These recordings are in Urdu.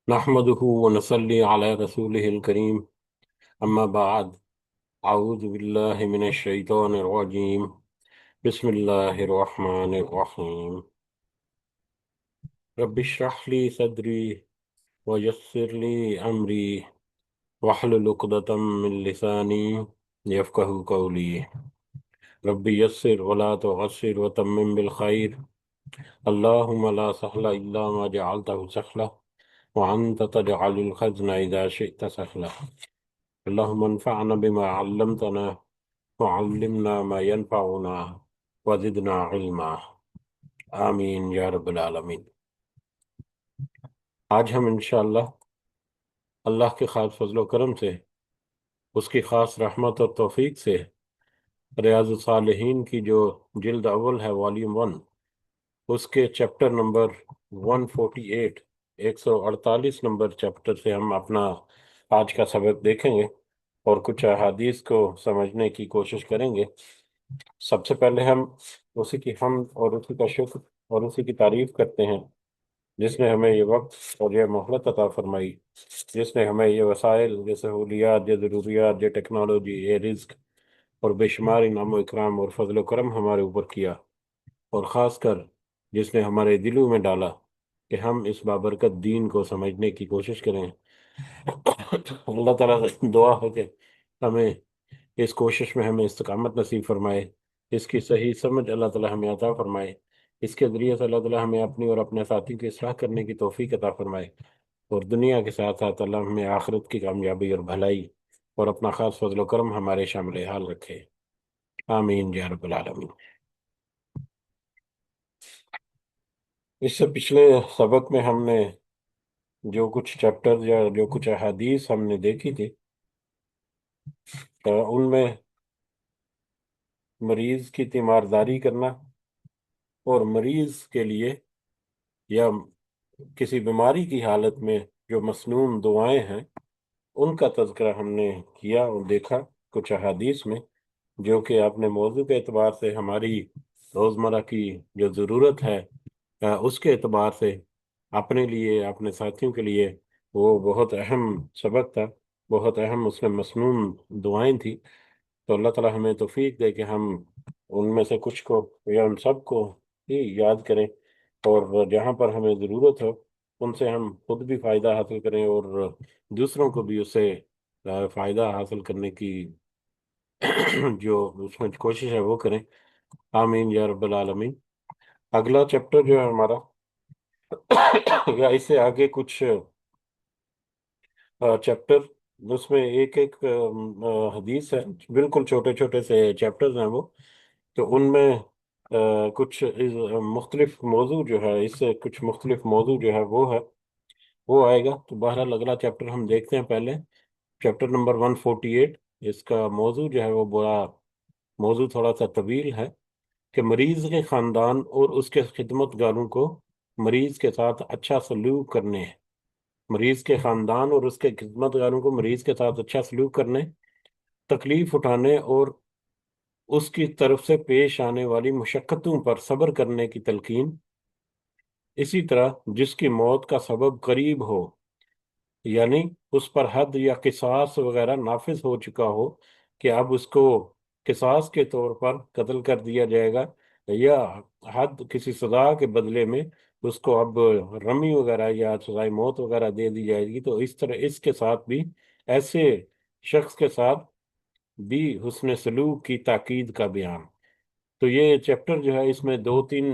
نحمده ونصلي على رسوله الكريم أما بعد. أعوذ بالله من الشيطان الرجيم. بسم الله الرحمن الرحيم. رب اشرح لي صدري ويسر لي أمري واحلل عقدة من لساني يفقهوا قولي. رب يسر ولا تعسر وتمم بالخير. اللهم لا سهل إلا ما جعلته سهلا وأنت تجعل الحزن إذا شئت سهلا. اللهم انفعنا بما علمتنا وعلمنا ما ينفعنا وزدنا علما. آمین یا رب العالمین۔ آج ہم انشاءاللہ اللہ کے خاص فضل و کرم سے، اس کی خاص رحمت اور توفیق سے، ریاض الصالحین کی جو جلد اول ہے والیوم 1، اس کے چیپٹر نمبر 148، 148 نمبر چیپٹر سے ہم اپنا آج کا سبق دیکھیں گے اور کچھ احادیث کو سمجھنے کی کوشش کریں گے۔ سب سے پہلے ہم اسی کی حمد اور اسی کا شکر اور اسی کی تعریف کرتے ہیں جس نے ہمیں یہ وقت اور یہ مہلت عطا فرمائی، جس نے ہمیں یہ وسائل، یہ سہولیات، یہ ضروریات، یہ ٹیکنالوجی، یہ رزق اور بے شمار انعام و اکرام اور فضل و کرم ہمارے اوپر کیا، اور خاص کر جس نے ہمارے دلوں میں ڈالا کہ ہم اس بابرکت دین کو سمجھنے کی کوشش کریں۔ اللہ تعالیٰ سے دعا ہے کہ ہمیں اس کوشش میں ہمیں استقامت نصیب فرمائے، اس کی صحیح سمجھ اللہ تعالیٰ ہمیں عطا فرمائے، اس کے ذریعے سے اللہ تعالیٰ ہمیں اپنی اور اپنے ساتھی کی اصلاح کرنے کی توفیق عطا فرمائے، اور دنیا کے ساتھ ساتھ اللہ ہمیں آخرت کی کامیابی اور بھلائی اور اپنا خاص فضل و کرم ہمارے شامل حال رکھے۔ آمین یا رب العالمین۔ اس سے پچھلے سبق میں ہم نے جو کچھ چیپٹر یا جو کچھ احادیث ہم نے دیکھی تھی، ان میں مریض کی تیمارداری کرنا اور مریض کے لیے یا کسی بیماری کی حالت میں جو مسنون دعائیں ہیں ان کا تذکرہ ہم نے کیا اور دیکھا کچھ احادیث میں، جو کہ اپنے موضوع کے اعتبار سے ہماری روزمرہ کی جو ضرورت ہے اس کے اعتبار سے اپنے لیے، اپنے ساتھیوں کے لیے وہ بہت اہم سبق تھا، بہت اہم اس میں مسنون دعائیں تھیں۔ تو اللہ تعالیٰ ہمیں توفیق دے کہ ہم ان میں سے کچھ کو یا ان سب کو ہی یاد کریں، اور جہاں پر ہمیں ضرورت ہو ان سے ہم خود بھی فائدہ حاصل کریں اور دوسروں کو بھی اس سے فائدہ حاصل کرنے کی جو اس میں کوشش ہے وہ کریں۔ آمین یا رب العالمین۔ اگلا چیپٹر جو ہے ہمارا یا اس سے آگے کچھ چیپٹر، اس میں ایک ایک حدیث ہے، بالکل چھوٹے چھوٹے سے چیپٹرز ہیں وہ، تو ان میں کچھ مختلف موضوع جو ہے، اس سے کچھ مختلف موضوع جو ہے وہ آئے گا۔ تو بہرحال اگلا چیپٹر ہم دیکھتے ہیں پہلے، چیپٹر نمبر 148۔ اس کا موضوع جو ہے وہ بڑا موضوع تھوڑا سا طویل ہے کہ مریض کے خاندان اور اس کے خدمت گاروں کو مریض کے ساتھ اچھا سلوک کرنے ہیں۔ مریض کے خاندان اور اس کے خدمت گاروں کو مریض کے ساتھ اچھا سلوک کرنے، تکلیف اٹھانے اور اس کی طرف سے پیش آنے والی مشقتوں پر صبر کرنے کی تلقین، اسی طرح جس کی موت کا سبب قریب ہو، یعنی اس پر حد یا قصاص وغیرہ نافذ ہو چکا ہو کہ اب اس کو قصاص کے طور پر قتل کر دیا جائے گا، یا حد کسی سزا کے بدلے میں اس کو اب رمی وغیرہ یا سزائے موت وغیرہ دے دی جائے گی، تو اس طرح اس کے ساتھ بھی، ایسے شخص کے ساتھ بھی حسن سلوک کی تاکید کا بیان۔ تو یہ چیپٹر جو ہے اس میں دو تین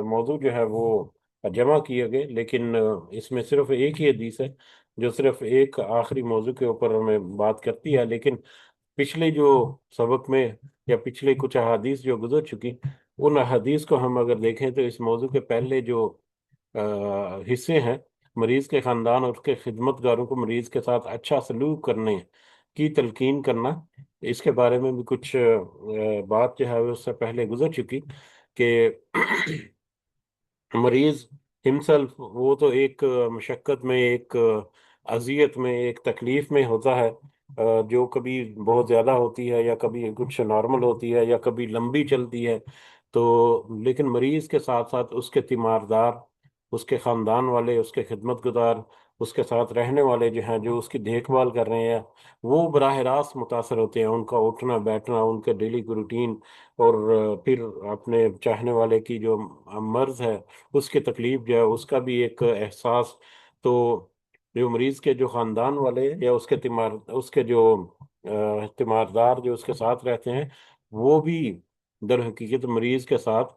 موضوع جو ہے وہ جمع کیے گئے، لیکن اس میں صرف ایک ہی حدیث ہے جو صرف ایک آخری موضوع کے اوپر ہمیں بات کرتی ہے، لیکن پچھلے جو سبق میں یا پچھلے کچھ احادیث جو گزر چکی، ان احادیث کو ہم اگر دیکھیں تو اس موضوع کے پہلے جو حصے ہیں، مریض کے خاندان اور اس کے خدمت گاروں کو مریض کے ساتھ اچھا سلوک کرنے کی تلقین کرنا، اس کے بارے میں بھی کچھ بات جو ہے اس سے پہلے گزر چکی کہ مریض ہمسلف وہ تو ایک مشقت میں، ایک اذیت میں، ایک تکلیف میں ہوتا ہے، جو کبھی بہت زیادہ ہوتی ہے یا کبھی کچھ نارمل ہوتی ہے یا کبھی لمبی چلتی ہے۔ تو لیکن مریض کے ساتھ ساتھ اس کے تیماردار، اس کے خاندان والے، اس کے خدمت گزار، اس کے ساتھ رہنے والے جو ہیں، جو اس کی دیکھ بھال کر رہے ہیں، وہ براہ راست متاثر ہوتے ہیں. ان کا اٹھنا بیٹھنا، ان کے ڈیلی کی روٹین، اور پھر اپنے چاہنے والے کی جو مرض ہے، اس کی تکلیف جو ہے، اس کا بھی ایک احساس. تو جو مریض کے جو خاندان والے یا اس کے جو تیماردار جو اس کے ساتھ رہتے ہیں، وہ بھی در حقیقت مریض کے ساتھ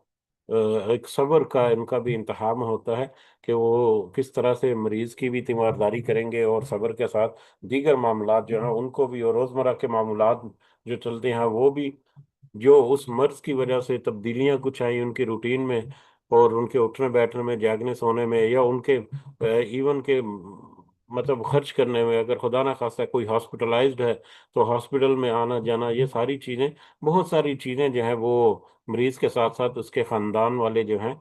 ایک صبر کا ان کا بھی امتحان ہوتا ہے، کہ وہ کس طرح سے مریض کی بھی تیمارداری کریں گے، اور صبر کے ساتھ دیگر معاملات جو ہیں ان کو بھی، اور روزمرہ کے معاملات جو چلتے ہیں وہ بھی، جو اس مرض کی وجہ سے تبدیلیاں کچھ آئیں ان کی روٹین میں، اور ان کے اٹھنے بیٹھنے میں، جاگنے سونے میں، یا ان کے ایون کے مطلب خرچ کرنے میں. اگر خدا نہ خواستہ کوئی ہاسپٹلائزڈ ہے تو ہاسپٹل میں آنا جانا، یہ ساری چیزیں، بہت ساری چیزیں جو ہیں وہ مریض کے ساتھ ساتھ اس کے خاندان والے جو ہیں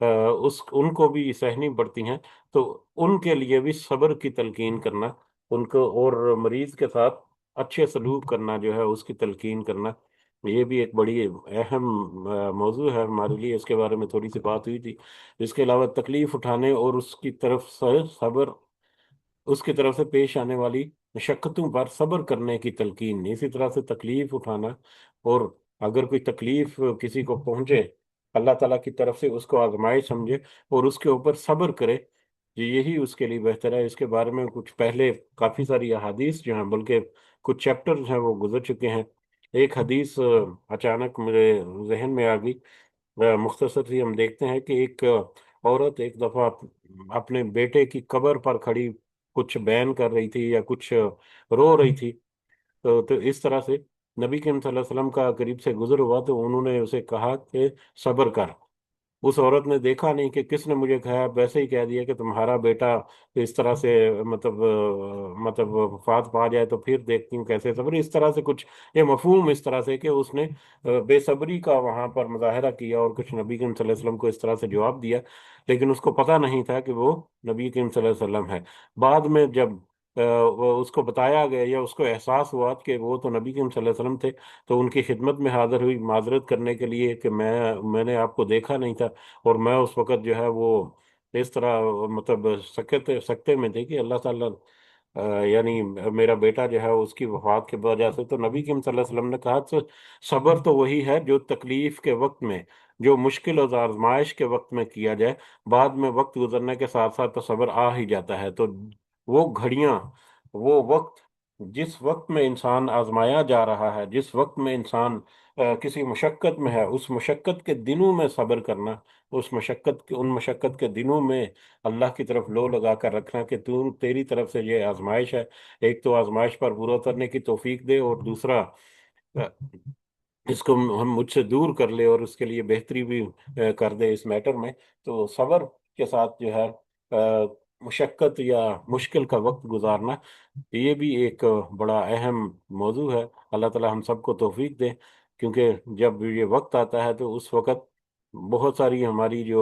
ان کو بھی سہنی پڑتی ہیں. تو ان کے لیے بھی صبر کی تلقین کرنا، ان کو، اور مریض کے ساتھ اچھے سلوک کرنا جو ہے، اس کی تلقین کرنا، یہ بھی ایک بڑی اہم موضوع ہے ہمارے لیے. اس کے بارے میں تھوڑی سی بات ہوئی تھی. اس کے علاوہ تکلیف اٹھانے اور اس کی طرف سے صبر، اس کی طرف سے پیش آنے والی مشقتوں پر صبر کرنے کی تلقین. اسی طرح سے تکلیف اٹھانا، اور اگر کوئی تکلیف کسی کو پہنچے، اللہ تعالیٰ کی طرف سے اس کو آزمائش سمجھے اور اس کے اوپر صبر کرے، یہی اس کے لیے بہتر ہے. اس کے بارے میں کچھ پہلے کافی ساری احادیث جو ہیں، بلکہ کچھ چیپٹر ہیں وہ گزر چکے ہیں. ایک حدیث اچانک میرے ذہن میں آ گئی. مختصر سی ہم دیکھتے ہیں کہ ایک عورت ایک دفعہ اپنے بیٹے کی قبر پر کھڑی کچھ بیان کر رہی تھی، یا کچھ رو رہی تھی. تو اس طرح سے نبی کریم صلی اللہ علیہ وسلم کا قریب سے گزر ہوا، تو انہوں نے اسے کہا کہ صبر کر. اس عورت نے دیکھا نہیں کہ کس نے مجھے کہا، ویسے ہی کہہ دیا کہ تمہارا بیٹا اس طرح سے مطلب وفات پا جائے تو پھر دیکھتی ہوں کیسے صبر. اس طرح سے کچھ یہ مفہوم اس طرح سے کہ اس نے بے صبری کا وہاں پر مظاہرہ کیا، اور کچھ نبی کریم صلی اللہ علیہ وسلم کو اس طرح سے جواب دیا، لیکن اس کو پتہ نہیں تھا کہ وہ نبی کریم صلی اللہ علیہ وسلم ہے. بعد میں جب وہ اس کو بتایا گیا، یا اس کو احساس ہوا کہ وہ تو نبی کریم صلی اللہ علیہ وسلم تھے، تو ان کی خدمت میں حاضر ہوئی معذرت کرنے کے لیے کہ میں نے آپ کو دیکھا نہیں تھا، اور میں اس وقت جو ہے وہ اس طرح مطلب سکتے میں تھے کہ اللہ تعالیٰ یعنی میرا بیٹا جو ہے اس کی وفات کی وجہ سے. تو نبی کریم صلی اللہ علیہ وسلم نے کہا تو صبر تو وہی ہے جو تکلیف کے وقت میں، جو مشکل اور آزمائش کے وقت میں کیا جائے، بعد میں وقت گزرنے کے ساتھ ساتھ تو صبر آ ہی جاتا ہے. تو وہ گھڑیاں، وہ وقت، جس وقت میں انسان آزمایا جا رہا ہے، جس وقت میں انسان کسی مشقت میں ہے، اس مشقت کے دنوں میں صبر کرنا، ان مشقت کے دنوں میں اللہ کی طرف لو لگا کر رکھنا کہ تیری طرف سے یہ آزمائش ہے. ایک تو آزمائش پر پورا اترنے کی توفیق دے، اور دوسرا اس کو ہم مجھ سے دور کر لے، اور اس کے لیے بہتری بھی کر دے اس میٹر میں. تو صبر کے ساتھ جو ہے مشقت یا مشکل کا وقت گزارنا، یہ بھی ایک بڑا اہم موضوع ہے. اللہ تعالی ہم سب کو توفیق دے، کیونکہ جب یہ وقت آتا ہے تو اس وقت بہت ساری ہماری جو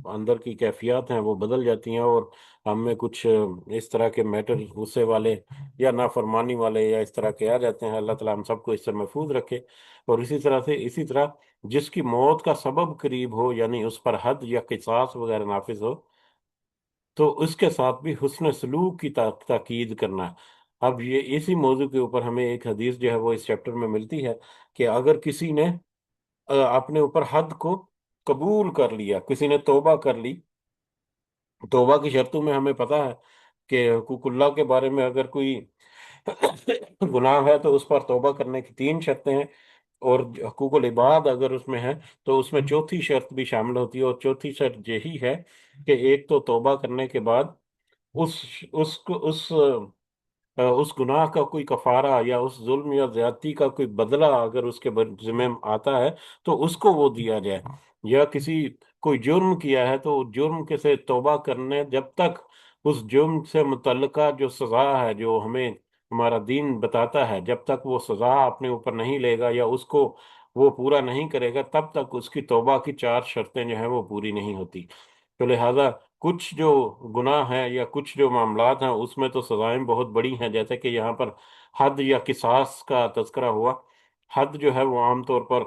اندر کی کیفیات ہیں وہ بدل جاتی ہیں، اور ہم میں کچھ اس طرح کے میٹر غصے والے یا نافرمانی والے یا اس طرح کے آ جاتے ہیں. اللہ تعالی ہم سب کو اس سے محفوظ رکھے. اور اسی طرح جس کی موت کا سبب قریب ہو، یعنی اس پر حد یا قصاص وغیرہ نافذ ہو، تو اس کے ساتھ بھی حسن سلوک کی تاکید کرنا. اب یہ اسی موضوع کے اوپر ہمیں ایک حدیث جو ہے وہ اس چیپٹر میں ملتی ہے، کہ اگر کسی نے اپنے اوپر حد کو قبول کر لیا، کسی نے توبہ کر لی. توبہ کی شرطوں میں ہمیں پتہ ہے کہ حقوق اللہ کے بارے میں اگر کوئی گناہ ہے تو اس پر توبہ کرنے کی 3 شرطیں ہیں، اور حقوق العباد اگر اس میں ہے تو اس میں چوتھی شرط بھی شامل ہوتی ہے. اور چوتھی شرط یہی ہے کہ ایک تو توبہ کرنے کے بعد اس اس کو اس گناہ کا کوئی کفارہ، یا اس ظلم یا زیادتی کا کوئی بدلہ اگر اس کے ذمہ آتا ہے تو اس کو وہ دیا جائے. یا کوئی جرم کیا ہے تو جرم کے سے توبہ کرنے، جب تک اس جرم سے متعلقہ جو سزا ہے، جو ہمیں ہمارا دین بتاتا ہے، جب تک وہ سزا اپنے اوپر نہیں لے گا یا اس کو وہ پورا نہیں کرے گا، تب تک اس کی توبہ کی 4 شرطیں جو ہیں وہ پوری نہیں ہوتی. تو لہٰذا کچھ جو گناہ ہیں یا کچھ جو معاملات ہیں اس میں تو سزائیں بہت بڑی ہیں، جیسے کہ یہاں پر حد یا قصاص کا تذکرہ ہوا. حد جو ہے وہ عام طور پر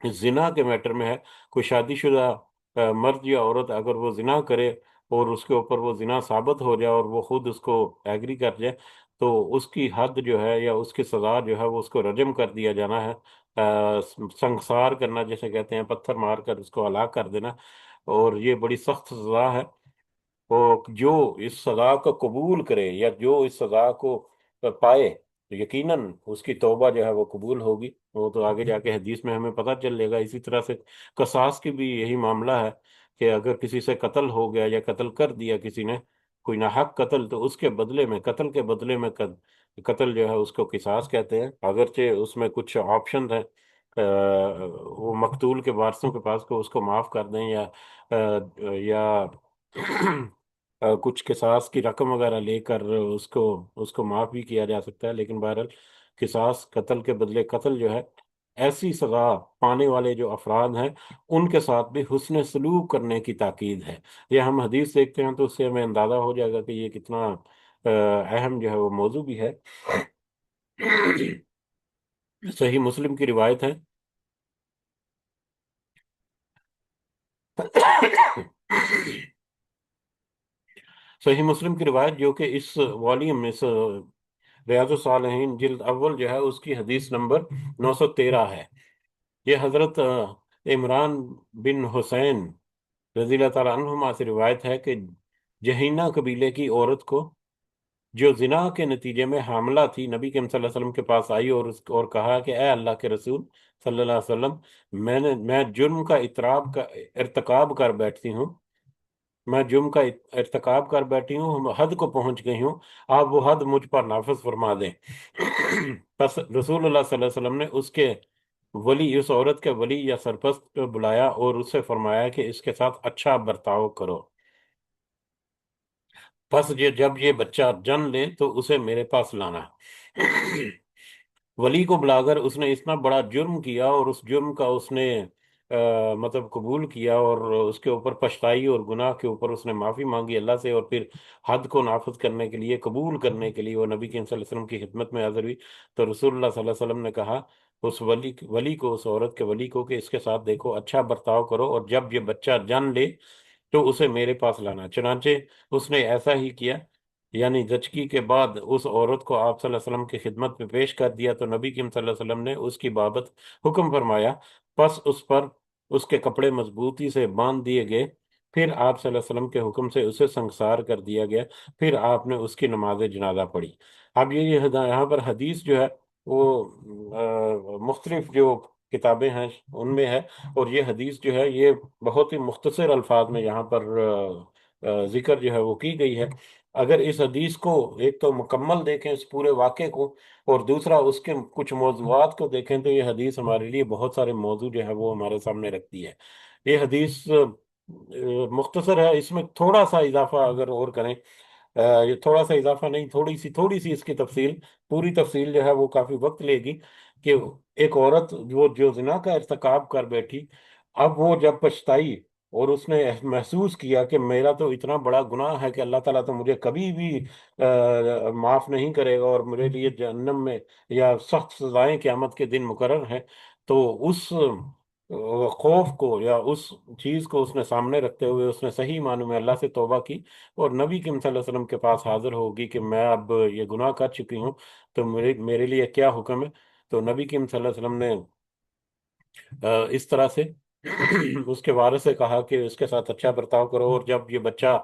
زنا کے میٹر میں ہے. کوئی شادی شدہ مرد یا عورت اگر وہ زنا کرے اور اس کے اوپر وہ زنا ثابت ہو جائے اور وہ خود اس کو ایگری کر جائے، تو اس کی حد جو ہے یا اس کی سزا جو ہے وہ اس کو رجم کر دیا جانا ہے، سنگسار کرنا جیسے کہتے ہیں، پتھر مار کر اس کو ہلاک کر دینا، اور یہ بڑی سخت سزا ہے۔ اور جو اس سزا کو قبول کرے یا جو اس سزا کو پائے، تو یقیناً اس کی توبہ جو ہے وہ قبول ہوگی، وہ تو آگے جا کے حدیث میں ہمیں پتہ چلے گا۔ اسی طرح سے قصاص کی بھی یہی معاملہ ہے کہ اگر کسی سے قتل ہو گیا یا قتل کر دیا کسی نے کوئی ناحق قتل، تو اس کے بدلے میں، قتل کے بدلے میں قتل جو ہے اس کو قصاص کہتے ہیں، اگرچہ اس میں کچھ آپشن ہیں، وہ مقتول کے وارثوں کے پاس کو اس کو معاف کر دیں، یا کچھ قصاص کی رقم وغیرہ لے کر اس کو معاف بھی کیا جا سکتا ہے، لیکن بہرحال قصاص، قتل کے بدلے قتل جو ہے، ایسی سزا پانے والے جو افراد ہیں ان کے ساتھ بھی حسن سلوک کرنے کی تاکید ہے۔ یہ ہم حدیث دیکھتے ہیں تو اس سے ہمیں اندازہ ہو جائے گا کہ یہ کتنا اہم جو ہے وہ موضوع بھی ہے۔ صحیح مسلم کی روایت ہے۔ صحیح مسلم کی روایت جو کہ اس والیوم میں، اس ریاض الصالحین جلد اول جو ہے، اس کی حدیث نمبر 913 ہے۔ یہ حضرت عمران بن حسین رضی اللہ تعالیٰ عنہما سے روایت ہے کہ جہینہ قبیلے کی عورت کو، جو زنا کے نتیجے میں حاملہ تھی، نبی کریم صلی اللہ علیہ وسلم کے پاس آئی اور کہا کہ اے اللہ کے رسول صلی اللہ علیہ وسلم، میں جرم کا ارتکاب کر بیٹھتی ہوں، میں جرم کا ارتکاب کر بیٹھی ہوں، حد کو پہنچ گئی ہوں، آپ وہ حد مجھ پر نافذ فرما دیں۔ پس رسول اللہ صلی اللہ علیہ وسلم نے اس عورت کے ولی یا سرپرست کو بلایا اور اس سے فرمایا کہ اس کے ساتھ اچھا برتاؤ کرو، پس جب یہ بچہ جن لے تو اسے میرے پاس لانا۔ ولی کو بلا کر اس نے اتنا بڑا جرم کیا، اور اس جرم کا اس نے مطلب قبول کیا، اور اس کے اوپر پچھتائی، اور گناہ کے اوپر اس نے معافی مانگی اللہ سے، اور پھر حد کو نافذ کرنے کے لیے، قبول کرنے کے لیے وہ نبی کریم صلی اللہ علیہ وسلم کی خدمت میں حاضر ہوئی، تو رسول اللہ صلی اللہ علیہ وسلم نے کہا اس ولی کو، اس عورت کے ولی کو، کہ اس کے ساتھ دیکھو اچھا برتاؤ کرو، اور جب یہ بچہ جن لے تو اسے میرے پاس لانا۔ چنانچہ اس نے ایسا ہی کیا، یعنی زچگی کے بعد اس عورت کو آپ صلی اللہ علیہ وسلم کی خدمت میں پیش کر دیا، تو نبی کریم صلی اللہ علیہ وسلم نے اس کی بابت حکم فرمایا، پس اس پر اس کے کپڑے مضبوطی سے باندھ دیے گئے، پھر آپ صلی اللہ علیہ وسلم کے حکم سے اسے سنگسار کر دیا گیا، پھر آپ نے اس کی نماز جنازہ پڑھی۔ اب یہاں پر حدیث جو ہے وہ مختلف جو کتابیں ہیں ان میں ہے، اور یہ حدیث جو ہے یہ بہت ہی مختصر الفاظ میں یہاں پر ذکر جو ہے وہ کی گئی ہے۔ اگر اس حدیث کو ایک تو مکمل دیکھیں اس پورے واقعے کو، اور دوسرا اس کے کچھ موضوعات کو دیکھیں، تو یہ حدیث ہمارے لیے بہت سارے موضوع جو ہے وہ ہمارے سامنے رکھتی ہے۔ یہ حدیث مختصر ہے، اس میں تھوڑا سا اضافہ اگر اور کریں، یہ تھوڑا سا اضافہ نہیں، تھوڑی سی اس کی تفصیل، پوری تفصیل جو ہے وہ کافی وقت لے گی، کہ ایک عورت جو زنا کا ارتکاب کر بیٹھی، اب وہ جب پچھتائی اور اس نے محسوس کیا کہ میرا تو اتنا بڑا گناہ ہے کہ اللہ تعالیٰ تو مجھے کبھی بھی معاف نہیں کرے گا، اور میرے لیے جہنم میں یا سخت سزائیں قیامت کے دن مقرر ہیں، تو اس خوف کو یا اس چیز کو اس نے سامنے رکھتے ہوئے اس نے صحیح معنوں میں اللہ سے توبہ کی، اور نبی کریم صلی اللہ علیہ وسلم کے پاس حاضر ہوگی کہ میں اب یہ گناہ کر چکی ہوں، تو میرے لیے کیا حکم ہے؟ تو نبی کریم صلی اللہ علیہ وسلم نے اس طرح سے اس کے وارث سے کہا کہ اس کے ساتھ اچھا برتاؤ کرو، اور جب یہ بچہ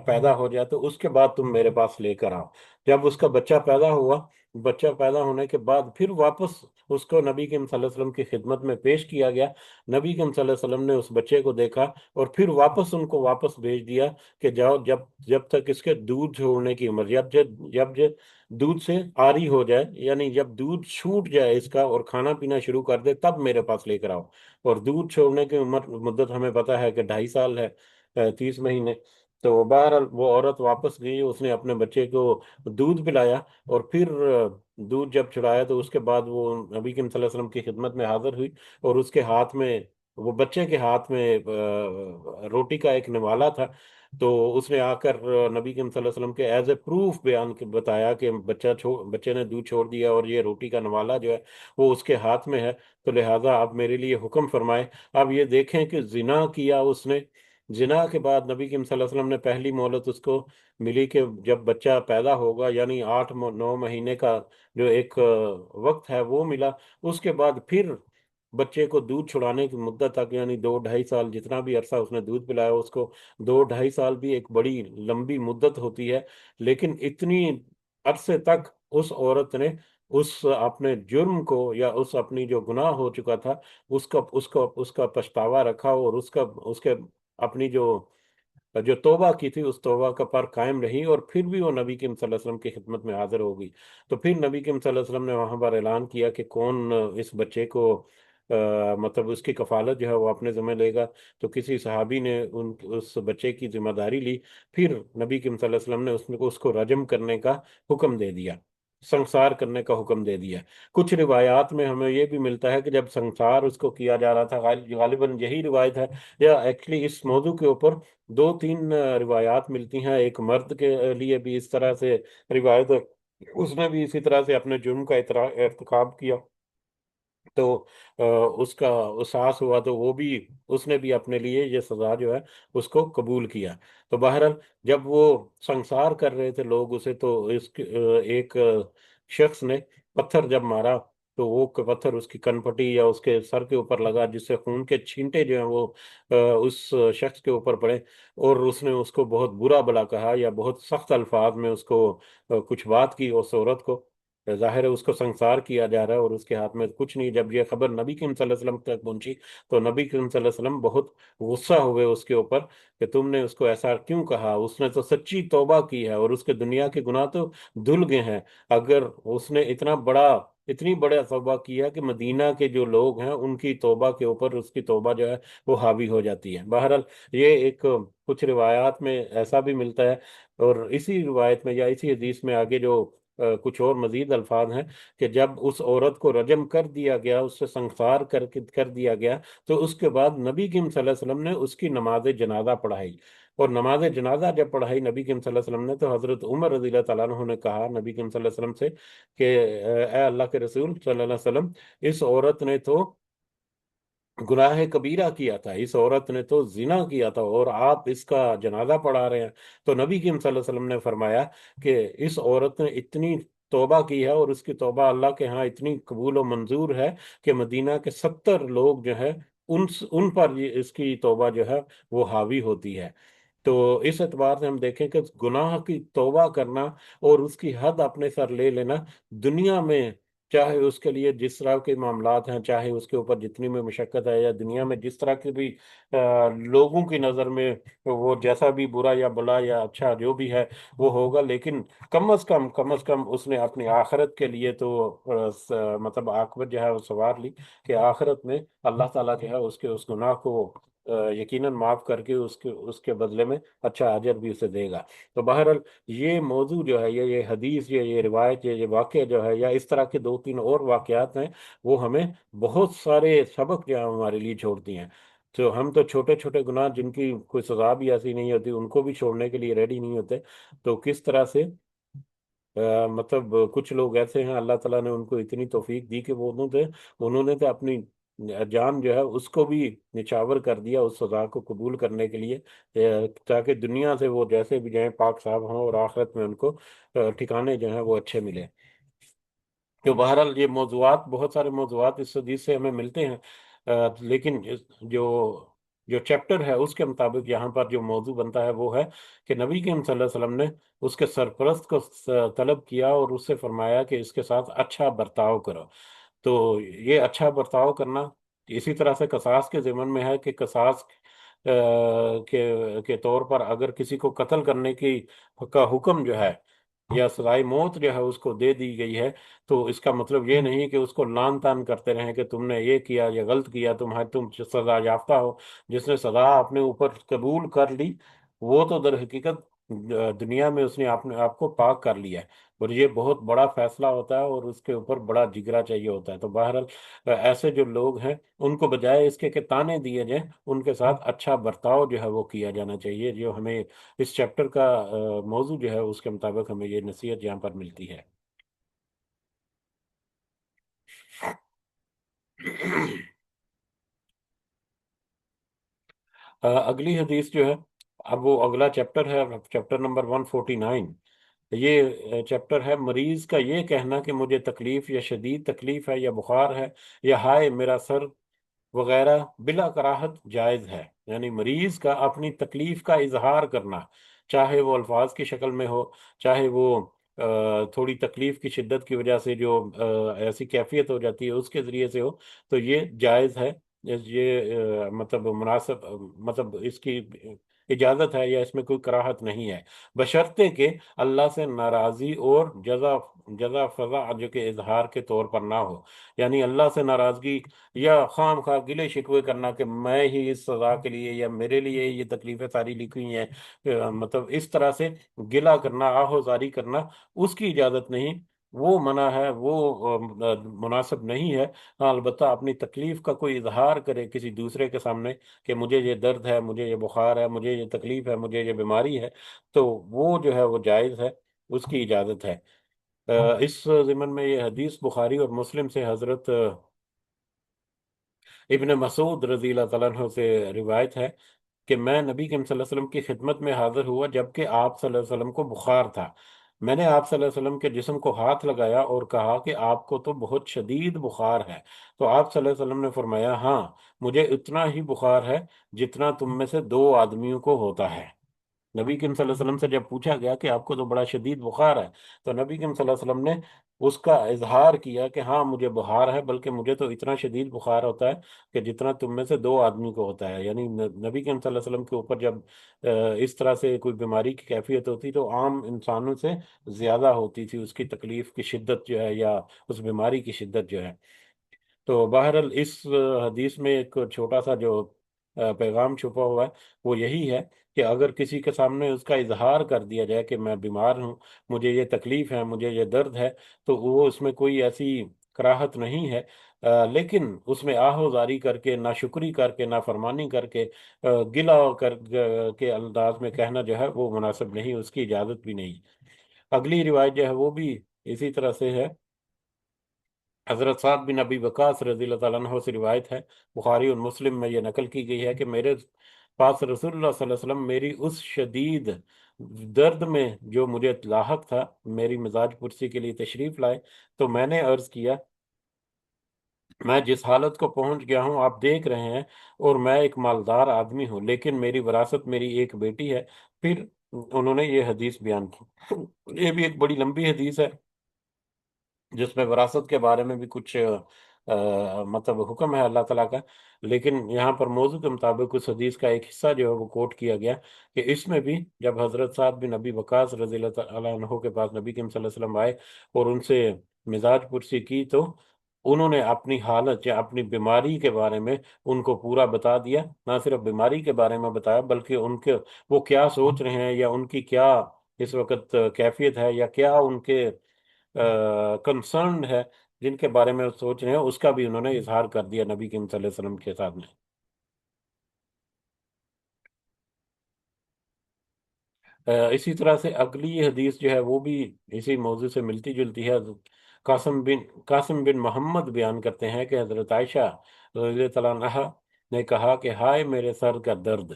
پیدا ہو جائے تو اس کے بعد تم میرے پاس لے کر آؤ۔ جب اس کا بچہ پیدا ہوا، بچہ پیدا ہونے کے بعد پھر واپس اس کو نبی کریم صلی اللہ علیہ وسلم کی خدمت میں پیش کیا گیا۔ نبی کریم صلی اللہ علیہ وسلم نے اس بچے کو دیکھا اور پھر واپس ان کو واپس بھیج دیا کہ جاؤ، جب تک اس کے دودھ چھوڑنے کی عمر، جب دودھ سے عاری ہو جائے، یعنی جب دودھ چھوٹ جائے اس کا اور کھانا پینا شروع کر دے، تب میرے پاس لے کر آؤ۔ اور دودھ چھوڑنے کی مدت ہمیں پتا ہے کہ 2.5 سال ہے، 30 مہینے۔ تو بہرحال وہ عورت واپس گئی، اس نے اپنے بچے کو دودھ پلایا، اور پھر دودھ جب چھڑایا تو اس کے بعد وہ نبی کریم صلی اللہ علیہ وسلم کی خدمت میں حاضر ہوئی، اور اس کے ہاتھ میں، وہ بچے کے ہاتھ میں روٹی کا ایک نوالا تھا، تو اس نے آ کر نبی کریم صلی اللہ علیہ وسلم کے ایز اے پروف بتایا کہ بچے نے دودھ چھوڑ دیا، اور یہ روٹی کا نوالا جو ہے وہ اس کے ہاتھ میں ہے، تو لہٰذا آپ میرے لیے حکم فرمائے۔ اب یہ دیکھیں کہ زنا کیا اس نے، زنا کے بعد نبی کریم صلی اللہ علیہ وسلم نے پہلی مہلت اس کو ملی کہ جب بچہ پیدا ہوگا، یعنی 8 9 مہینے کا جو ایک وقت ہے وہ ملا، اس کے بعد پھر بچے کو دودھ چھڑانے کی مدت تک، یعنی 2 2.5 سال جتنا بھی عرصہ اس نے دودھ پلایا اس کو، 2 2.5 سال بھی ایک بڑی لمبی مدت ہوتی ہے، لیکن اتنی عرصے تک اس عورت نے اس اپنے جرم کو یا اس اپنی جو گناہ ہو چکا تھا اس کا پچھتاوا رکھا، اور اس کے اپنی جو توبہ کی تھی اس توبہ کا پر قائم رہی، اور پھر بھی وہ نبی کریم صلی اللہ علیہ وسلم کی خدمت میں حاضر ہو گئی۔ تو پھر نبی کریم صلی اللہ علیہ وسلم نے وہاں پر اعلان کیا کہ کون اس بچے کو مطلب اس کی کفالت جو ہے وہ اپنے ذمہ لے گا۔ تو کسی صحابی نے اس بچے کی ذمہ داری لی، پھر نبی کریم صلی اللہ علیہ وسلم نے اس کو رجم کرنے کا حکم دے دیا، سنسار کرنے کا حکم دے دیا۔ کچھ روایات میں ہمیں یہ بھی ملتا ہے کہ جب سنسار اس کو کیا جا رہا تھا، غالباً یہی روایت ہے، یا ایکچولی اس موضوع کے اوپر 2 3 روایات ملتی ہیں۔ ایک مرد کے لیے بھی اس طرح سے روایت ہے، اس نے بھی اسی طرح سے اپنے جرم کا ارتکاب کیا، تو آ، اس کا احساس ہوا، تو وہ بھی اس نے بھی اپنے لیے یہ سزا جو ہے اس کو قبول کیا۔ تو بہرحال جب وہ سنسار کر رہے تھے لوگ اسے، تو ایک شخص نے پتھر جب مارا، تو وہ پتھر اس کی کنپٹی یا اس کے سر کے اوپر لگا، جس سے خون کے چھینٹے جو ہیں وہ اس شخص کے اوپر پڑے، اور اس نے اس کو بہت برا بلا کہا، یا بہت سخت الفاظ میں اس کو کچھ بات کی اس عورت کو۔ ظاہر ہے اس کو سنسار کیا جا رہا ہے اور اس کے ہاتھ میں کچھ نہیں۔ جب یہ خبر نبی کریم صلی اللہ علیہ وسلم تک پہنچی، تو نبی کریم صلی اللہ علیہ وسلم بہت غصہ ہوئے اس کے اوپر کہ تم نے اس کو ایسا کیوں کہا، اس نے تو سچی توبہ کی ہے اور اس کے دنیا کے گناہ تو دھل گئے ہیں۔ اگر اس نے اتنی بڑا توبہ کیا کہ مدینہ کے جو لوگ ہیں ان کی توبہ کے اوپر اس کی توبہ جو ہے وہ حاوی ہو جاتی ہے۔ بہرحال یہ ایک کچھ روایات میں ایسا بھی ملتا ہے، اور اسی روایت میں یا اسی حدیث میں آگے جو کچھ اور مزید الفاظ ہیں کہ جب اس عورت کو رجم کر دیا گیا، اس سے سنسار کر دیا گیا، تو اس کے بعد نبی کریم صلی اللہ علیہ وسلم نے اس کی نماز جنازہ پڑھائی، اور نماز جنازہ جب پڑھائی نبی کریم صلی اللہ علیہ وسلم نے، تو حضرت عمر رضی اللہ تعالیٰ عنہ نے کہا نبی کریم صلی اللہ علیہ وسلم سے کہ اے اللہ کے رسول صلی اللہ علیہ وسلم، اس عورت نے تو گناہ کبیرہ کیا تھا، اس عورت نے تو زنا کیا تھا، اور آپ اس کا جنازہ پڑھا رہے ہیں۔ تو نبی کریم صلی اللہ علیہ وسلم نے فرمایا کہ اس عورت نے اتنی توبہ کی ہے، اور اس کی توبہ اللہ کے ہاں اتنی قبول و منظور ہے کہ مدینہ کے 70 لوگ جو ہے ان پر اس کی توبہ جو ہے وہ حاوی ہوتی ہے۔ تو اس اعتبار سے ہم دیکھیں کہ گناہ کی توبہ کرنا اور اس کی حد اپنے سر لے لینا، دنیا میں چاہے اس کے لیے جس طرح کے معاملات ہیں، چاہے اس کے اوپر جتنی میں مشقت ہے، یا دنیا میں جس طرح کی بھی لوگوں کی نظر میں وہ جیسا بھی برا یا بلا یا اچھا جو بھی ہے وہ ہوگا، لیکن کم از کم اس نے اپنی آخرت کے لیے تو مطلب عاقبت جو ہے وہ سنوار لی، کہ آخرت میں اللہ تعالیٰ جو ہے اس گناہ کو یقیناً معاف کر کے اس کے بدلے میں اچھا اجر بھی اسے دے گا۔ تو بہرحال یہ موضوع جو ہے، یہ حدیث، یہ روایت، یہ واقعہ جو ہے، یا اس طرح کے 2 3 اور واقعات ہیں، وہ ہمیں بہت سارے سبق جو ہے ہمارے لیے چھوڑتی ہیں۔ تو ہم تو چھوٹے چھوٹے گناہ جن کی کوئی سزا بھی ایسی نہیں ہوتی ان کو بھی چھوڑنے کے لیے ریڈی نہیں ہوتے، تو کس طرح سے مطلب کچھ لوگ ایسے ہیں اللہ تعالیٰ نے ان کو اتنی توفیق دی کہ انہوں نے تو اپنی جان جو ہے اس کو بھی نچھاور کر دیا اس سزا کو قبول کرنے کے لیے، تاکہ دنیا سے وہ جیسے بھی جائیں پاک صاحب ہوں، اور آخرت میں ان کو ٹھکانے جو ہیں وہ اچھے ملے۔ تو بہرحال یہ موضوعات، بہت سارے موضوعات اس حدیث سے ہمیں ملتے ہیں، لیکن جو جو چیپٹر ہے اس کے مطابق یہاں پر جو موضوع بنتا ہے وہ ہے کہ نبی کریم صلی اللہ علیہ وسلم نے اس کے سرپرست کو طلب کیا اور اس سے فرمایا کہ اس کے ساتھ اچھا برتاؤ کرو۔ تو یہ اچھا برتاؤ کرنا اسی طرح سے قصاص کے ضمن میں ہے کہ قصاص کے طور پر اگر کسی کو قتل کرنے کا حکم جو ہے یا سزائے موت جو ہے اس کو دے دی گئی ہے، تو اس کا مطلب یہ نہیں کہ اس کو لان تان کرتے رہیں کہ تم نے یہ کیا یا غلط کیا، تم سزا یافتہ ہو۔ جس نے سزا اپنے اوپر قبول کر لی وہ تو در حقیقت دنیا میں اس نے اپنے آپ کو پاک کر لیا ہے، اور یہ بہت بڑا فیصلہ ہوتا ہے اور اس کے اوپر بڑا جگرا چاہیے ہوتا ہے۔ تو بہرحال ایسے جو لوگ ہیں ان کو بجائے اس کے کہ تانے دیے جائیں، ان کے ساتھ اچھا برتاؤ جو ہے وہ کیا جانا چاہیے، جو ہمیں اس چیپٹر کا موضوع جو ہے اس کے مطابق ہمیں یہ نصیحت یہاں پر ملتی ہے۔ اگلی حدیث جو ہے، اب وہ اگلا چیپٹر ہے، چیپٹر نمبر 149۔ یہ چیپٹر ہے مریض کا یہ کہنا کہ مجھے تکلیف یا شدید تکلیف ہے یا بخار ہے یا ہائے میرا سر وغیرہ بلا کراہت جائز ہے۔ یعنی مریض کا اپنی تکلیف کا اظہار کرنا، چاہے وہ الفاظ کی شکل میں ہو، چاہے وہ تھوڑی تکلیف کی شدت کی وجہ سے جو ایسی کیفیت ہو جاتی ہے اس کے ذریعے سے ہو، تو یہ جائز ہے۔ یہ مطلب مناسب، مطلب اس کی اجازت ہے، یا اس میں کوئی کراہت نہیں ہے، بشرطے کہ اللہ سے ناراضی اور جزا فضا جو کہ اظہار کے طور پر نہ ہو۔ یعنی اللہ سے ناراضگی یا خام خواہ گلے شکوے کرنا کہ میں ہی اس سزا کے لیے یا میرے لیے یہ تکلیفیں ساری لکھی ہوئی ہیں، مطلب اس طرح سے گلہ کرنا، آہوزاری کرنا، اس کی اجازت نہیں، وہ منع ہے، وہ مناسب نہیں ہے۔ ہاں البتہ اپنی تکلیف کا کوئی اظہار کرے کسی دوسرے کے سامنے کہ مجھے یہ درد ہے، مجھے یہ بخار ہے، مجھے یہ تکلیف ہے، مجھے یہ بیماری ہے، تو وہ جو ہے وہ جائز ہے، اس کی اجازت ہے۔ اس ضمن میں یہ حدیث بخاری اور مسلم سے حضرت ابن مسعود رضی اللہ تعالیٰ عنہ سے روایت ہے کہ میں نبی کریم صلی اللہ علیہ وسلم کی خدمت میں حاضر ہوا جبکہ آپ صلی اللہ علیہ وسلم کو بخار تھا۔ میں نے آپ صلی اللہ علیہ وسلم کے جسم کو ہاتھ لگایا اور کہا کہ آپ کو تو بہت شدید بخار ہے۔ تو آپ صلی اللہ علیہ وسلم نے فرمایا، ہاں مجھے اتنا ہی بخار ہے جتنا تم میں سے دو آدمیوں کو ہوتا ہے۔ نبی کریم صلی اللہ علیہ وسلم سے جب پوچھا گیا کہ آپ کو تو بڑا شدید بخار ہے، تو نبی کریم صلی اللہ علیہ وسلم نے اس کا اظہار کیا کہ ہاں مجھے بخار ہے، بلکہ مجھے تو اتنا شدید بخار ہوتا ہے کہ جتنا تم میں سے دو آدمی کو ہوتا ہے۔ یعنی نبی کریم صلی اللہ علیہ وسلم کے اوپر جب اس طرح سے کوئی بیماری کی کیفیت ہوتی تو عام انسانوں سے زیادہ ہوتی تھی اس کی تکلیف کی شدت جو ہے، یا اس بیماری کی شدت جو ہے۔ تو بہرحال اس حدیث میں ایک چھوٹا سا جو پیغام چھپا ہوا ہے وہ یہی ہے کہ اگر کسی کے سامنے اس کا اظہار کر دیا جائے کہ میں بیمار ہوں، مجھے یہ تکلیف ہے، مجھے یہ درد ہے، تو وہ اس میں کوئی ایسی کراہت نہیں ہے، لیکن اس میں آہ و زاری کر کے، ناشکری کر کے، نافرمانی کر کے، گلہ کر کے انداز میں کہنا جو ہے وہ مناسب نہیں، اس کی اجازت بھی نہیں۔ اگلی روایت جو ہے وہ بھی اسی طرح سے ہے، حضرت سعد بن ابی وقاص رضی اللہ تعالیٰ عنہ سے روایت ہے، بخاری اور مسلم میں یہ نقل کی گئی ہے کہ میرے پاس رسول اللہ صلی اللہ علیہ وسلم میری اس شدید درد میں جو مجھے لاحق تھا، میری مزاج پرسی کے لیے تشریف لائے، تو میں نے عرض کیا، میں جس حالت کو پہنچ گیا ہوں آپ دیکھ رہے ہیں، اور میں ایک مالدار آدمی ہوں، لیکن میری وراثت میری ایک بیٹی ہے۔ پھر انہوں نے یہ حدیث بیان کی۔ یہ بھی ایک بڑی لمبی حدیث ہے جس میں وراثت کے بارے میں بھی کچھ مطلب حکم ہے اللہ تعالیٰ کا، لیکن یہاں پر موضوع کے مطابق اس حدیث کا ایک حصہ جو ہے وہ کوٹ کیا گیا کہ اس میں بھی جب حضرت سعد بن ابی وقاص رضی اللہ تعالیٰ عنہ کے پاس نبی کریم صلی اللہ علیہ وسلم آئے اور ان سے مزاج پرسی کی، تو انہوں نے اپنی حالت یا اپنی بیماری کے بارے میں ان کو پورا بتا دیا، نہ صرف بیماری کے بارے میں بتایا بلکہ ان کے وہ کیا سوچ رہے ہیں، یا ان کی کیا اس وقت کیفیت ہے، یا کیا ان کے کنسرن ہے جن کے بارے میں وہ سوچ رہے ہیں، اس کا بھی انہوں نے اظہار کر دیا نبی کریم صلی اللہ علیہ وسلم کے ساتھ میں۔ اسی طرح سے اگلی حدیث جو ہے وہ بھی اسی موضوع سے ملتی جلتی ہے۔ قاسم بن محمد بیان کرتے ہیں کہ حضرت عائشہ رضی اللہ تعالیٰ عنہا نے کہا کہ ہائے میرے سر کا درد،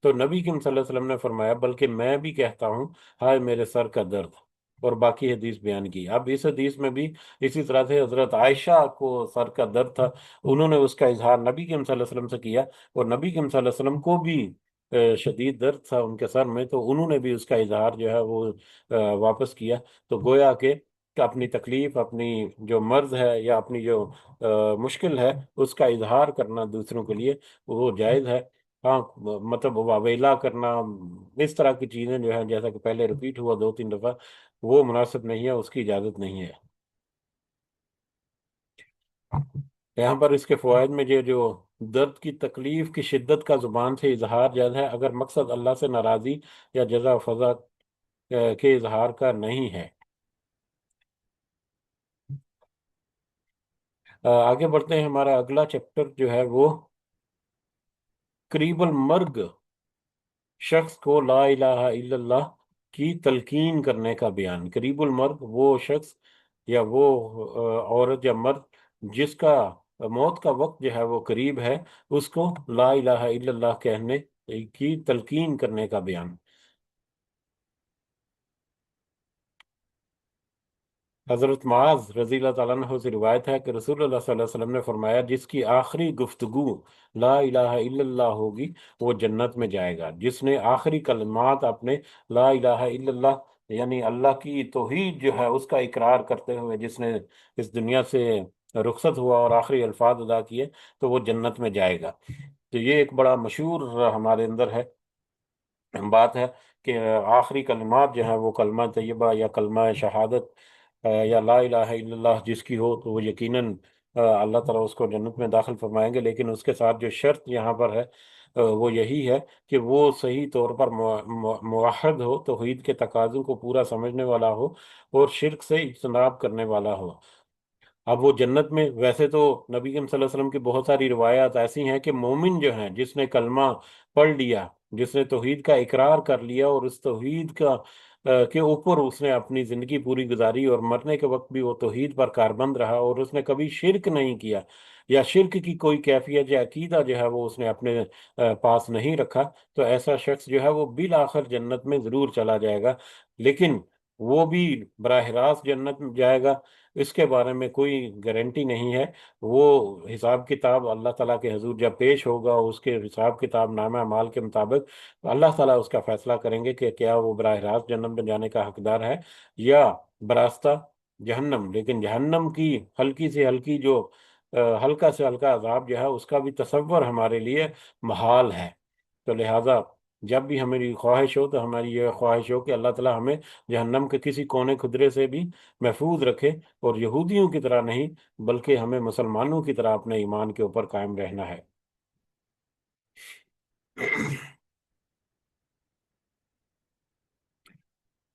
تو نبی کریم صلی اللہ علیہ وسلم نے فرمایا بلکہ میں بھی کہتا ہوں ہائے میرے سر کا درد، اور باقی حدیث بیان کی۔ اب اس حدیث میں بھی اسی طرح سے حضرت عائشہ کو سر کا درد تھا، انہوں نے اس کا اظہار نبی کریم صلی اللہ علیہ وسلم سے کیا، اور نبی کریم صلی اللہ علیہ وسلم کو بھی شدید درد تھا ان کے سر میں، تو انہوں نے بھی اس کا اظہار جو ہے وہ واپس کیا۔ تو گویا کہ اپنی تکلیف، اپنی جو مرض ہے یا اپنی جو مشکل ہے، اس کا اظہار کرنا دوسروں کے لیے وہ جائز ہے۔ ہاں مطلب واویلا کرنا، اس طرح کی چیزیں جو ہیں جیسا کہ پہلے ریپیٹ ہوا 2-3 دفعہ، وہ مناسب نہیں ہے، اس کی اجازت نہیں ہے۔ یہاں پر اس کے فوائد میں یہ جو درد کی تکلیف کی شدت کا زبان سے اظہار جائز ہے اگر مقصد اللہ سے ناراضی یا جزا و فضا کے اظہار کا نہیں ہے۔ آگے بڑھتے ہیں، ہمارا اگلا چیپٹر جو ہے وہ قریب المرگ شخص کو لا الہ الا اللہ کی تلقین کرنے کا بیان۔ قریب المرگ وہ شخص یا وہ عورت یا مرد جس کا موت کا وقت جو ہے وہ قریب ہے، اس کو لا الہ الا اللہ کہنے کی تلقین کرنے کا بیان۔ حضرت معاذ رضی اللہ تعالیٰ عنہ سے روایت ہے کہ رسول اللہ صلی اللہ علیہ وسلم نے فرمایا، جس کی آخری گفتگو لا الہ الا اللہ ہوگی وہ جنت میں جائے گا۔ جس نے آخری کلمات اپنے لا الہ الا اللہ یعنی اللہ کی توحید جو ہے اس کا اقرار کرتے ہوئے جس نے اس دنیا سے رخصت ہوا اور آخری الفاظ ادا کیے تو وہ جنت میں جائے گا۔ تو یہ ایک بڑا مشہور ہمارے اندر ہے بات ہے کہ آخری کلمات جو ہیں وہ کلمہ طیبہ یا کلمہ شہادت یا لا الہ الا اللہ جس کی ہو تو وہ یقیناً اللہ تعالیٰ اس کو جنت میں داخل فرمائیں گے، لیکن اس کے ساتھ جو شرط یہاں پر ہے وہ یہی ہے کہ وہ صحیح طور پر موحد ہو، توحید کے تقاضوں کو پورا سمجھنے والا ہو اور شرک سے اجتناب کرنے والا ہو۔ اب وہ جنت میں، ویسے تو نبی کریم صلی اللہ علیہ وسلم کی بہت ساری روایات ایسی ہیں کہ مومن جو ہیں، جس نے کلمہ پڑھ لیا، جس نے توحید کا اقرار کر لیا اور اس توحید کے اوپر اس نے اپنی زندگی پوری گزاری اور مرنے کے وقت بھی وہ توحید پر کاربند رہا اور اس نے کبھی شرک نہیں کیا یا شرک کی کوئی کیفیت یا عقیدہ جو ہے وہ اس نے اپنے پاس نہیں رکھا، تو ایسا شخص جو ہے وہ بالآخر جنت میں ضرور چلا جائے گا۔ لیکن وہ بھی براہ راست جنت میں جائے گا اس کے بارے میں کوئی گارنٹی نہیں ہے۔ وہ حساب کتاب اللہ تعالیٰ کے حضور جب پیش ہوگا، اس کے حساب کتاب نامہ اعمال کے مطابق اللہ تعالیٰ اس کا فیصلہ کریں گے کہ کیا وہ براہ راست جہنم میں جانے کا حقدار ہے یا براستہ جہنم۔ لیکن جہنم کی ہلکی سے ہلکی جو ہلکا سے ہلکا عذاب جو ہے اس کا بھی تصور ہمارے لیے محال ہے۔ تو لہٰذا جب بھی ہماری خواہش ہو تو ہماری یہ خواہش ہو کہ اللہ تعالیٰ ہمیں جہنم کے کسی کونے خدرے سے بھی محفوظ رکھے، اور یہودیوں کی طرح نہیں بلکہ ہمیں مسلمانوں کی طرح اپنے ایمان کے اوپر قائم رہنا ہے۔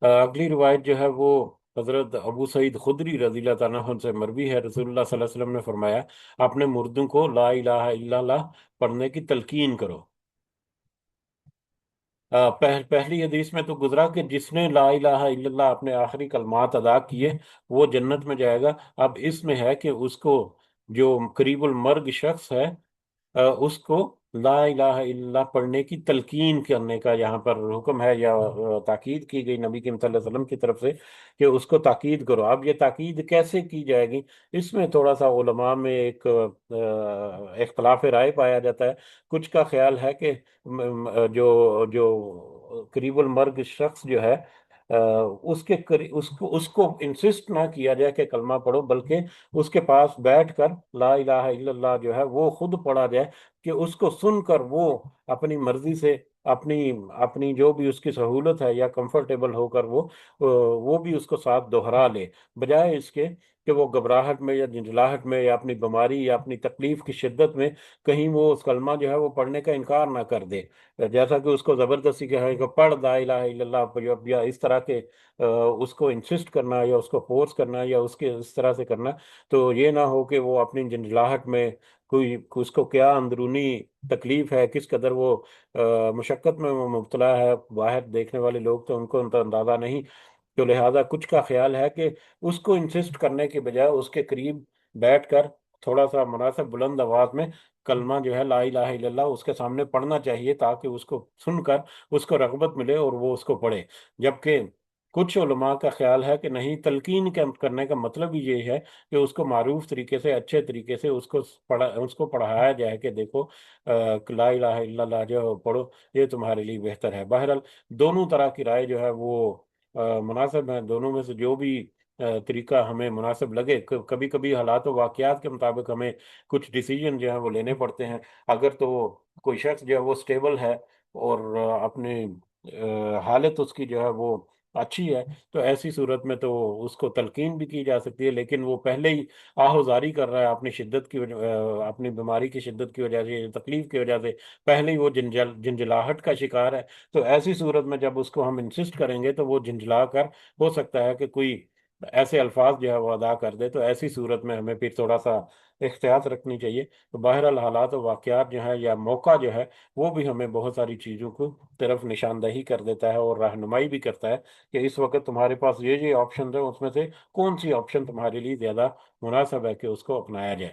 اگلی روایت جو ہے وہ حضرت ابو سعید خدری رضی اللہ تعالیٰ عنہ سے مروی ہے۔ رسول اللہ صلی اللہ علیہ وسلم نے فرمایا، اپنے مردوں کو لا الہ الا اللہ پڑھنے کی تلقین کرو۔ پہلی حدیث میں تو گزرا کہ جس نے لا الہ الا اللہ اپنے آخری کلمات ادا کیے وہ جنت میں جائے گا۔ اب اس میں ہے کہ اس کو جو قریب المرگ شخص ہے اس کو لا الہ الا اللہ پڑھنے کی تلقین کرنے کا یہاں پر حکم ہے یا تاکید کی گئی نبی کریم صلی اللہ علیہ وسلم کی طرف سے کہ اس کو تاکید کرو۔ اب یہ تاکید کیسے کی جائے گی، اس میں تھوڑا سا علماء میں ایک اختلاف رائے پایا جاتا ہے۔ کچھ کا خیال ہے کہ جو قریب المرگ شخص جو ہے اس کو انسسٹ نہ کیا جائے کہ کلمہ پڑھو، بلکہ اس کے پاس بیٹھ کر لا الہ الا اللہ جو ہے وہ خود پڑھا جائے کہ اس کو سن کر وہ اپنی مرضی سے اپنی اپنی جو بھی اس کی سہولت ہے یا کمفرٹیبل ہو کر وہ بھی اس کو ساتھ دوہرا لے، بجائے اس کے کہ وہ گھبراہٹ میں یا جھنجھلاہٹ میں یا اپنی بیماری یا اپنی تکلیف کی شدت میں کہیں وہ اس کلمہ جو ہے وہ پڑھنے کا انکار نہ کر دے، جیسا کہ اس کو زبردستی کہا کہ پڑھ لا الہ الا اللہ، یا اس طرح کے اس کو انسسٹ کرنا یا اس کو فورس کرنا یا اس طرح سے کرنا، تو یہ نہ ہو کہ وہ اپنی جنجلاہٹ میں اس کو کیا اندرونی تکلیف ہے، کس قدر وہ مشقت میں وہ مبتلا ہے، باہر دیکھنے والے لوگ تو ان کو اندازہ نہیں۔ تو لہٰذا کچھ کا خیال ہے کہ اس کو انسسٹ کرنے کے بجائے اس کے قریب بیٹھ کر تھوڑا سا مناسب بلند آواز میں کلمہ جو ہے لا الہ الا اللہ اس کے سامنے پڑھنا چاہیے، تاکہ اس کو سن کر اس کو رغبت ملے اور وہ اس کو پڑھے۔ جبکہ کچھ علماء کا خیال ہے کہ نہیں، تلقین کرنے کا مطلب ہی یہ ہے کہ اس کو معروف طریقے سے، اچھے طریقے سے اس کو پڑھایا جائے کہ دیکھو لا الہ الا اللہ جو ہے پڑھو، یہ تمہارے لیے بہتر ہے۔ بہرحال دونوں طرح کی رائے جو ہے وہ مناسب ہیں، دونوں میں سے جو بھی طریقہ ہمیں مناسب لگے۔ کبھی کبھی حالات و واقعات کے مطابق ہمیں کچھ ڈیسیجن جو ہیں وہ لینے پڑتے ہیں۔ اگر تو کوئی شخص جو ہے وہ سٹیبل ہے اور اپنے حالت اس کی جو ہے وہ اچھی ہے، تو ایسی صورت میں تو اس کو تلقین بھی کی جا سکتی ہے، لیکن وہ پہلے ہی آہوزاری کر رہا ہے اپنی شدت کی اپنی بیماری کی شدت کی وجہ سے، تکلیف کی وجہ سے پہلے ہی وہ جنجلاہٹ کا شکار ہے، تو ایسی صورت میں جب اس کو ہم انسسٹ کریں گے تو وہ جنجلا کر ہو سکتا ہے کہ کوئی ایسے الفاظ جو ہے وہ ادا کر دے، تو ایسی صورت میں ہمیں پھر تھوڑا سا احتیاط رکھنی چاہیے۔ تو بہرحال حالات و واقعات جو ہیں یا موقع جو ہے وہ بھی ہمیں بہت ساری چیزوں کو طرف نشاندہی کر دیتا ہے اور رہنمائی بھی کرتا ہے کہ اس وقت تمہارے پاس یہ آپشن ہیں، اس میں سے کون سی آپشن تمہارے لیے زیادہ مناسب ہے کہ اس کو اپنایا جائے۔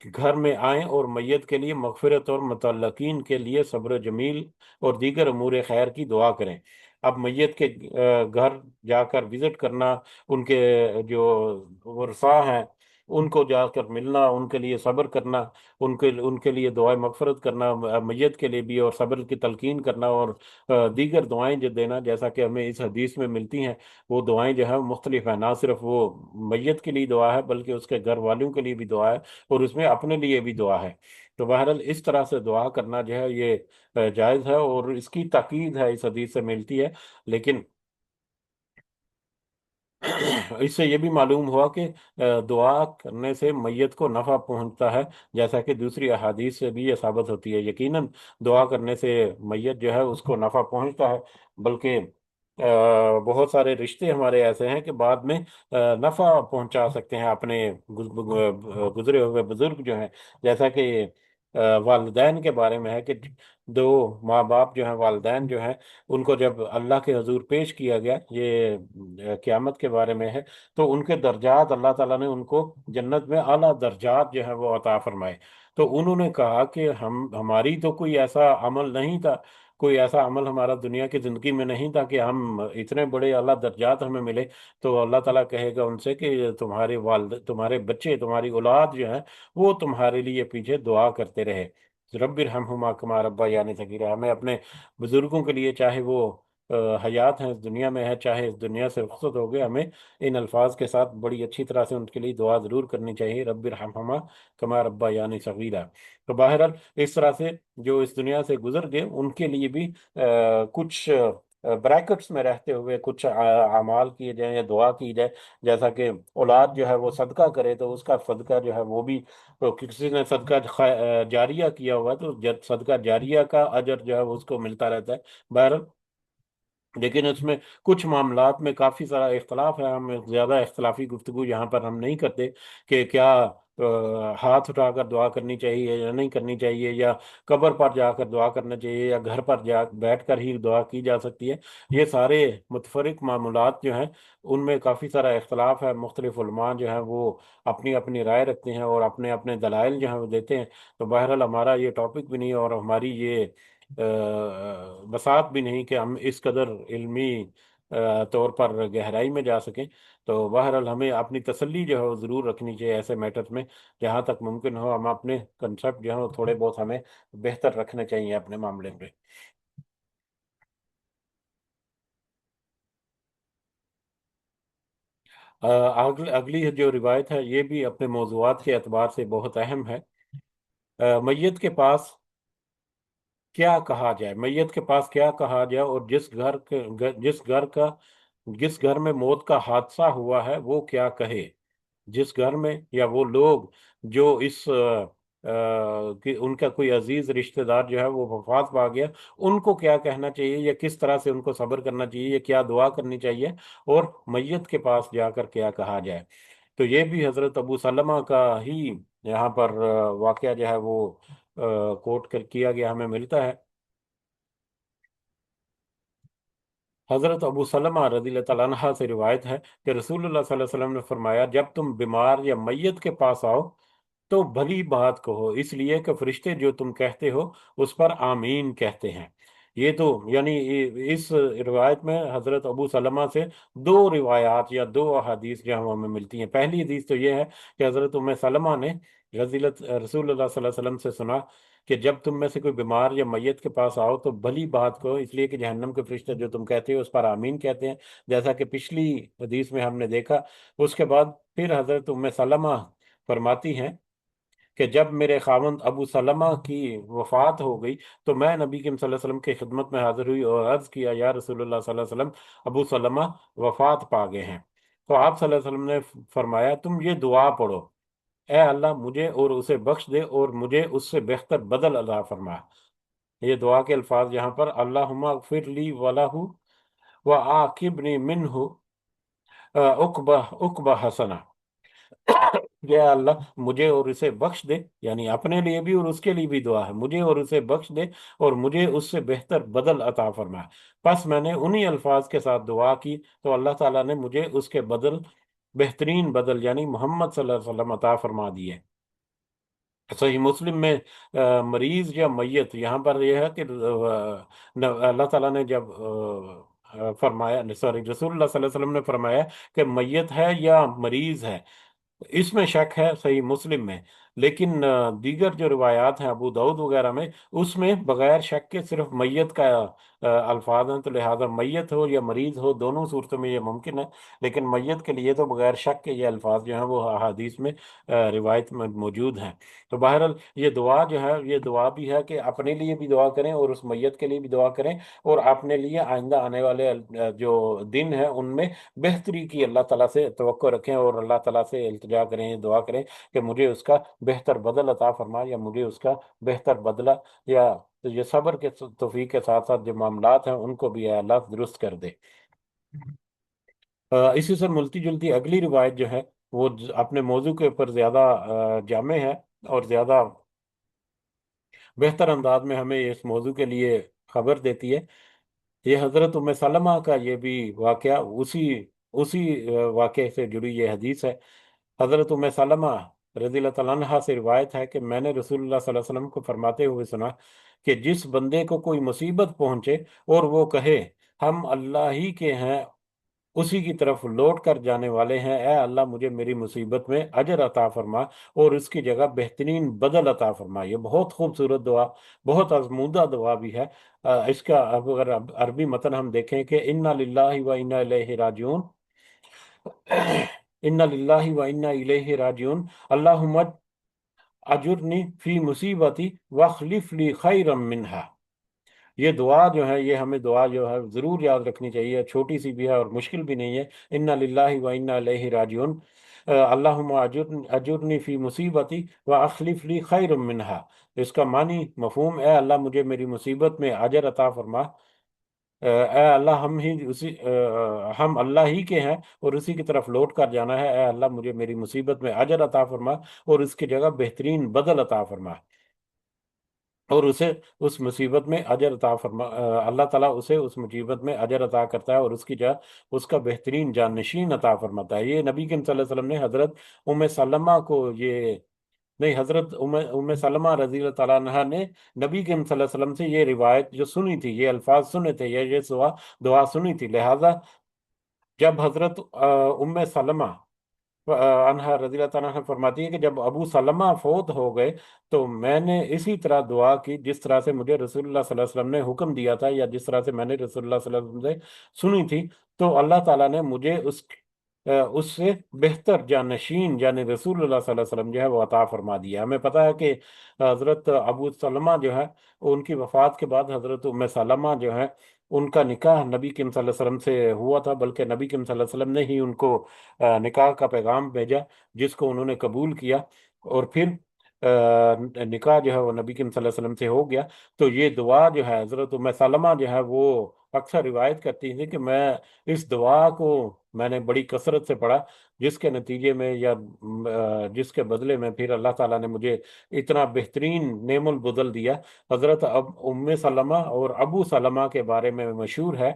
کہ گھر میں آئیں اور میت کے لیے مغفرت اور متعلقین کے لیے صبر جمیل اور دیگر امور خیر کی دعا کریں۔ اب میت کے گھر جا کر وزٹ کرنا، ان کے جو ورثاء ہیں ان کو جا کر ملنا، ان کے لیے صبر کرنا، ان کے لیے دعائیں مغفرت کرنا، میت کے لیے بھی، اور صبر کی تلقین کرنا، اور دیگر دعائیں جو دینا جیسا کہ ہمیں اس حدیث میں ملتی ہیں، وہ دعائیں جو ہیں مختلف ہیں۔ نہ صرف وہ میت کے لیے دعا ہے بلکہ اس کے گھر والوں کے لیے بھی دعا ہے، اور اس میں اپنے لیے بھی دعا ہے۔ تو بہرحال اس طرح سے دعا کرنا جو ہے یہ جائز ہے، اور اس کی تاکید ہے، اس حدیث سے ملتی ہے۔ لیکن اس سے یہ بھی معلوم ہوا کہ دعا کرنے سے میت کو نفع پہنچتا ہے، جیسا کہ دوسری احادیث سے بھی یہ ثابت ہوتی ہے۔ یقیناً دعا کرنے سے میت جو ہے اس کو نفع پہنچتا ہے، بلکہ بہت سارے رشتے ہمارے ایسے ہیں کہ بعد میں نفع پہنچا سکتے ہیں اپنے گزرے ہوئے بزرگ جو ہیں، جیسا کہ والدین کے بارے میں ہے کہ دو ماں باپ جو ہیں، والدین جو ہیں، ان کو جب اللہ کے حضور پیش کیا گیا، یہ قیامت کے بارے میں ہے، تو ان کے درجات اللہ تعالیٰ نے ان کو جنت میں اعلیٰ درجات جو ہیں وہ عطا فرمائے۔ تو انہوں نے کہا کہ ہماری تو کوئی ایسا عمل نہیں تھا، کوئی ایسا عمل ہمارا دنیا کی زندگی میں نہیں تھا کہ ہم اتنے بڑے اعلیٰ درجات ہمیں ملے۔ تو اللہ تعالیٰ کہے گا ان سے کہ تمہارے والد، تمہارے بچے، تمہاری اولاد جو ہیں وہ تمہارے لیے پیچھے دعا کرتے رہے، رب ارحمہما کما ربیانی صغیرا۔ ہمیں اپنے بزرگوں کے لیے، چاہے وہ حیات ہیں، اس دنیا میں ہے، چاہے اس دنیا سے رخصت ہو گئے، ہمیں ان الفاظ کے ساتھ بڑی اچھی طرح سے ان کے لیے دعا ضرور کرنی چاہیے، رب ارحمہما کما ربیانی صغیرا۔ تو بہرحال اس طرح سے جو اس دنیا سے گزر گئے ان کے لیے بھی کچھ بریکٹس میں رہتے ہوئے کچھ اعمال کیے جائیں یا دعا کی جائے، جیسا کہ اولاد جو ہے وہ صدقہ کرے تو اس کا صدقہ جو ہے وہ بھی، تو کسی نے صدقہ جاریہ کیا ہوا تو صدقہ جاریہ کا اجر جو ہے وہ اس کو ملتا رہتا ہے۔ بہرحال لیکن اس میں کچھ معاملات میں کافی سارا اختلاف ہے، ہم زیادہ اختلافی گفتگو یہاں پر ہم نہیں کرتے کہ کیا ہاتھ اٹھا کر دعا کرنی چاہیے یا نہیں کرنی چاہیے، یا قبر پر جا کر دعا کرنا چاہیے، یا گھر پر جا بیٹھ کر ہی دعا کی جا سکتی ہے۔ یہ سارے متفرق معاملات جو ہیں ان میں کافی سارا اختلاف ہے، مختلف علماء جو ہیں وہ اپنی اپنی رائے رکھتے ہیں اور اپنے اپنے دلائل جو ہیں وہ دیتے ہیں۔ تو بہرحال ہمارا یہ ٹاپک بھی نہیں اور ہماری یہ بساط بھی نہیں کہ ہم اس قدر علمی طور پر گہرائی میں جا سکیں۔ تو بہرحال ہمیں اپنی تسلی جو ہے وہ ضرور رکھنی چاہیے ایسے میٹر میں، جہاں تک ممکن ہو ہم اپنے کنسپٹ جو ہیں وہ تھوڑے بہت ہمیں بہتر رکھنے چاہیے اپنے معاملے میں۔ اگلی جو روایت ہے یہ بھی اپنے موضوعات کے اعتبار سے بہت اہم ہے۔ میت کے پاس کیا کہا جائے، میت کے پاس کیا کہا جائے، اور جس گھر میں موت کا حادثہ ہوا ہے وہ کیا کہے۔ جس گھر میں یا وہ لوگ جو کہ ان کا کوئی عزیز رشتہ دار جو ہے وہ وفات پا گیا، ان کو کیا کہنا چاہیے، یا کس طرح سے ان کو صبر کرنا چاہیے، یا کیا دعا کرنی چاہیے، اور میت کے پاس جا کر کیا کہا جائے۔ تو یہ بھی حضرت ابو سلمہ کا ہی یہاں پر واقعہ جو ہے وہ کوٹ کیا گیا ہمیں ملتا ہے۔ حضرت ابو سلمہ رضی اللہ تعالیٰ عنہ سے روایت ہے کہ رسول اللہ صلی اللہ علیہ وسلم نے فرمایا، جب تم بیمار یا میت کے پاس آؤ تو بھلی بات کہو، اس لیے کہ فرشتے جو تم کہتے ہو اس پر آمین کہتے ہیں۔ یہ تو یعنی اس روایت میں حضرت ابو سلمہ سے دو روایات یا دو احادیث جو ہیں ہمیں ملتی ہیں۔ پہلی حدیث تو یہ ہے کہ حضرت ام سلمہ نے رسول اللہ صلی اللہ علیہ وسلم سے سنا کہ جب تم میں سے کوئی بیمار یا میت کے پاس آؤ تو بھلی بات کہو، اس لیے کہ جہنم کے فرشتے جو تم کہتے ہو اس پر آمین کہتے ہیں، جیسا کہ پچھلی حدیث میں ہم نے دیکھا۔ اس کے بعد پھر حضرت ام سلمہ فرماتی ہیں کہ جب میرے خاوند ابو سلمہ کی وفات ہو گئی تو میں نبی کریم صلی اللہ علیہ وسلم کی خدمت میں حاضر ہوئی اور عرض کیا، یا رسول اللہ صلی اللہ علیہ وسلم، ابو سلمہ وفات پا گئے ہیں۔ تو آپ صلی اللہ علیہ وسلم نے فرمایا، تم یہ دعا پڑھو، اے اللہ مجھے اور اسے بخش دے اور مجھے اس سے بہتر بدل عطا فرما۔ یہ دعا کے الفاظ یہاں پر، اللہم اغفر لی ولہ وعاقبنی منہ عقبہ عقبہ حسنہ۔ یا اللہ مجھے اور اسے بخش دے، یعنی اپنے لیے بھی اور اس کے لیے بھی دعا ہے، مجھے اور اسے بخش دے اور مجھے اس سے بہتر بدل عطا فرما۔ پس میں نے انہی الفاظ کے ساتھ دعا کی تو اللہ تعالیٰ نے مجھے اس کے بدل، بہترین بدل یعنی محمد صلی اللہ علیہ وسلم عطا فرما دیے۔ صحیح مسلم میں مریض یا میت، یہاں پر یہ ہے کہ اللہ تعالیٰ نے جب فرمایا، سوری، رسول اللہ صلی اللہ علیہ وسلم نے فرمایا کہ میت ہے یا مریض ہے، اس میں شک ہے صحیح مسلم میں، لیکن دیگر جو روایات ہیں ابو داؤد وغیرہ میں، اس میں بغیر شک کے صرف میت کا الفاظ ہیں، تو لہذا میت ہو یا مریض ہو دونوں صورتوں میں یہ ممکن ہے، لیکن میت کے لیے تو بغیر شک کے یہ الفاظ جو ہیں وہ احادیث میں روایت میں موجود ہیں۔ تو بہرحال یہ دعا جو ہے، یہ دعا بھی ہے کہ اپنے لیے بھی دعا کریں اور اس میت کے لیے بھی دعا کریں، اور اپنے لیے آئندہ آنے والے جو دن ہیں ان میں بہتری کی اللہ تعالیٰ سے توقع رکھیں، اور اللہ تعالیٰ سے التجا کریں، دعا کریں کہ مجھے اس کا بہتر بدل عطا فرما، یا مجھے اس کا بہتر بدلہ، یا یہ صبر کے توفیق کے ساتھ ساتھ جو معاملات ہیں ان کو بھی اے اللہ درست کر دے۔ اسی سے ملتی جلتی اگلی روایت جو ہے وہ اپنے موضوع کے اوپر زیادہ جامع ہے، اور زیادہ بہتر انداز میں ہمیں اس موضوع کے لیے خبر دیتی ہے۔ یہ حضرت ام سلمہ کا یہ بھی واقعہ اسی واقعے سے جڑی یہ حدیث ہے۔ حضرت ام سلمہ رضی اللہ تعالیٰ عنہ سے روایت ہے کہ میں نے رسول اللہ صلی اللہ علیہ وسلم کو فرماتے ہوئے سنا کہ جس بندے کو کوئی مصیبت پہنچے اور وہ کہے ہم اللہ ہی کے ہیں، اسی کی طرف لوٹ کر جانے والے ہیں، اے اللہ مجھے میری مصیبت میں اجر عطا فرما اور اس کی جگہ بہترین بدل عطا فرما۔ یہ بہت خوبصورت دعا، بہت آزمودہ دعا بھی ہے۔ اس کا اگر عربی متن ہم دیکھیں کہ انا للہ و انا الیہ راجعون، انا للہ و انا الیہ راجعون، اللہم اجرنی فی مصیبتی واخلف لی خیرا منہا۔ یہ دعا جو ہے، یہ ہمیں دعا جو ہے ضرور یاد رکھنی چاہیے، چھوٹی سی بھی ہے اور مشکل بھی نہیں ہے۔ انا للہ و انا الیہ راجعون، اللہم اجرنی فی مصیبتی واخلف لی خیر منہا۔ اس کا معنی مفہوم، اے اللہ مجھے میری مصیبت میں اجر عطا فرما، اے اللہ ہم اللہ ہی کے ہیں اور اسی کی طرف لوٹ کر جانا ہے، اے اللہ مجھے میری مصیبت میں اجر عطا فرما اور اس کی جگہ بہترین بدل عطا فرما، اور اسے اس مصیبت میں اجر عطا فرما، اللہ تعالیٰ اسے اس مصیبت میں اجر عطا کرتا ہے اور اس کی جگہ اس کا بہترین جانشین عطا فرماتا ہے۔ یہ نبی کریم صلی اللہ علیہ وسلم نے حضرت ام سلمہ کو، یہ نہیں، حضرت ام سلمہ رضی اللہ تعالیٰ عنہ نے نبی کریم صلی اللہ علیہ وسلم سے یہ روایت جو سنی تھی، یہ الفاظ سنے تھے، یہ دعا سنی تھی، لہذا جب حضرت ام سلمہ عنہا رضی اللہ تعالیٰ عنہ فرماتی ہے کہ جب ابو سلمہ فوت ہو گئے تو میں نے اسی طرح دعا کی جس طرح سے مجھے رسول اللہ صلی اللہ علیہ وسلم نے حکم دیا تھا، یا جس طرح سے میں نے رسول اللہ صلی اللہ علیہ وسلم سے سنی تھی، تو اللہ تعالیٰ نے مجھے اس سے بہتر جانشین یعنی رسول اللہ صلی اللہ علیہ وسلم جو ہے وہ عطا فرما دیا۔ ہمیں پتہ ہے کہ حضرت ابو سلمہ جو ہے ان کی وفات کے بعد حضرت ام سلمہ جو ہے ان کا نکاح نبی کریم صلی اللہ علیہ وسلم سے ہوا تھا، بلکہ نبی کریم صلی اللہ علیہ وسلم نے ہی ان کو نکاح کا پیغام بھیجا، جس کو انہوں نے قبول کیا، اور پھر نکاح جو ہے وہ نبی کریم صلی اللہ علیہ وسلم سے ہو گیا۔ تو یہ دعا جو ہے حضرت ام سلمہ جو ہے وہ اکثر روایت کرتی تھی کہ میں اس دعا کو میں نے بڑی کثرت سے پڑھا، جس کے نتیجے میں یا جس کے بدلے میں پھر اللہ تعالیٰ نے مجھے اتنا بہترین نعم البدل دیا۔ حضرت ام سلمہ اور ابو سلمہ کے بارے میں مشہور ہے،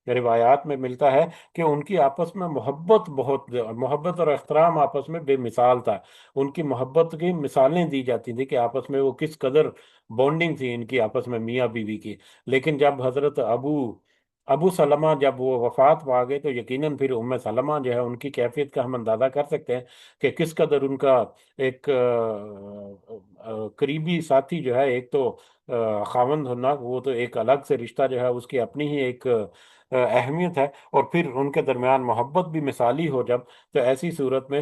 روایات میں ملتا ہے کہ ان کی آپس میں محبت اور احترام آپس میں بے مثال تھا۔ ان کی محبت کی مثالیں دی جاتی تھیں کہ آپس میں وہ کس قدر بونڈنگ تھی ان کی آپس میں میاں بیوی کی۔ لیکن جب حضرت ابو سلمہ جب وہ وفات پا گئے تو یقیناً پھر ام سلمہ جو ہے ان کی کیفیت کا ہم اندازہ کر سکتے ہیں کہ کس قدر ان کا ایک قریبی ساتھی جو ہے، ایک تو خاوند ہونا، وہ تو ایک الگ سے رشتہ جو ہے اس کی اپنی ہی ایک اہمیت ہے، اور پھر ان کے درمیان محبت بھی مثالی ہو جب، تو ایسی صورت میں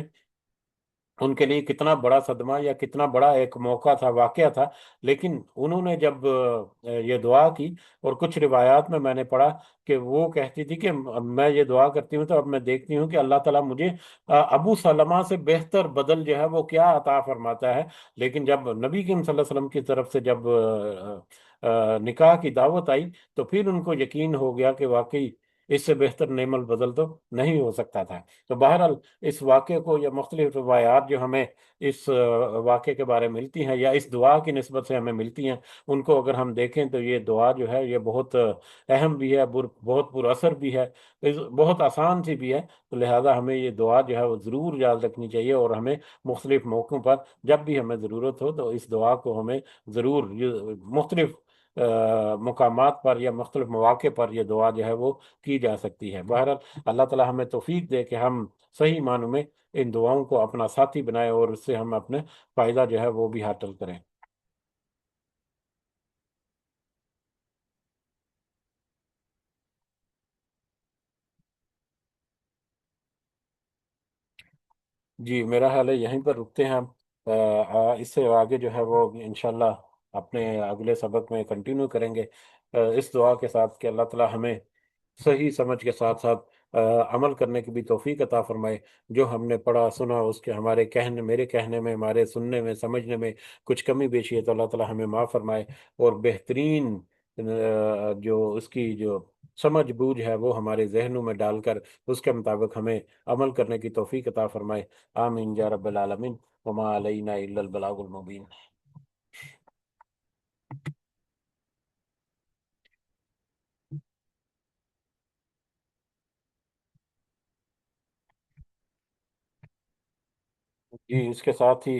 ان کے لیے کتنا بڑا صدمہ یا کتنا بڑا ایک موقع تھا، واقعہ تھا۔ لیکن انہوں نے جب یہ دعا کی، اور کچھ روایات میں نے پڑھا کہ وہ کہتی تھی کہ میں یہ دعا کرتی ہوں تو اب میں دیکھتی ہوں کہ اللہ تعالیٰ مجھے ابو سلمہ سے بہتر بدل جو ہے وہ کیا عطا فرماتا ہے۔ لیکن جب نبی کریم صلی اللہ علیہ وسلم کی طرف سے جب نکاح کی دعوت آئی تو پھر ان کو یقین ہو گیا کہ واقعی اس سے بہتر نعم البدل تو نہیں ہو سکتا تھا۔ تو بہرحال اس واقعے کو یا مختلف روایات جو ہمیں اس واقعے کے بارے میں ملتی ہیں یا اس دعا کی نسبت سے ہمیں ملتی ہیں، ان کو اگر ہم دیکھیں تو یہ دعا جو ہے یہ بہت اہم بھی ہے، بہت پر اثر بھی ہے، بہت آسان سی بھی ہے۔ تو لہٰذا ہمیں یہ دعا جو ہے وہ ضرور یاد رکھنی چاہیے، اور ہمیں مختلف موقعوں پر جب بھی ہمیں ضرورت ہو تو اس دعا کو ہمیں ضرور مختلف مقامات پر یا مختلف مواقع پر یہ دعا جو ہے وہ کی جا سکتی ہے۔ بہرحال اللہ تعالی ہمیں توفیق دے کہ ہم صحیح معنوں میں ان دعاؤں کو اپنا ساتھی بنائیں اور اس سے ہم اپنے فائدہ جو ہے وہ بھی حاصل کریں۔ جی میرا خیال ہے یہیں پر رکتے ہیں ہم، اس سے آگے جو ہے وہ انشاءاللہ اپنے اگلے سبق میں کنٹینیو کریں گے، اس دعا کے ساتھ کہ اللہ تعالی ہمیں صحیح سمجھ کے ساتھ ساتھ عمل کرنے کی بھی توفیق عطا فرمائے۔ جو ہم نے پڑھا سنا اس کے ہمارے کہنے، میرے کہنے میں، ہمارے سننے میں، سمجھنے میں کچھ کمی بیشی ہے تو اللہ تعالی ہمیں معاف فرمائے، اور بہترین جو اس کی جو سمجھ بوجھ ہے وہ ہمارے ذہنوں میں ڈال کر اس کے مطابق ہمیں عمل کرنے کی توفیق عطا فرمائے۔ آمین یا رب العالمین، وما علینا الا البلاغ المبین۔ جی اس کے ساتھ ہی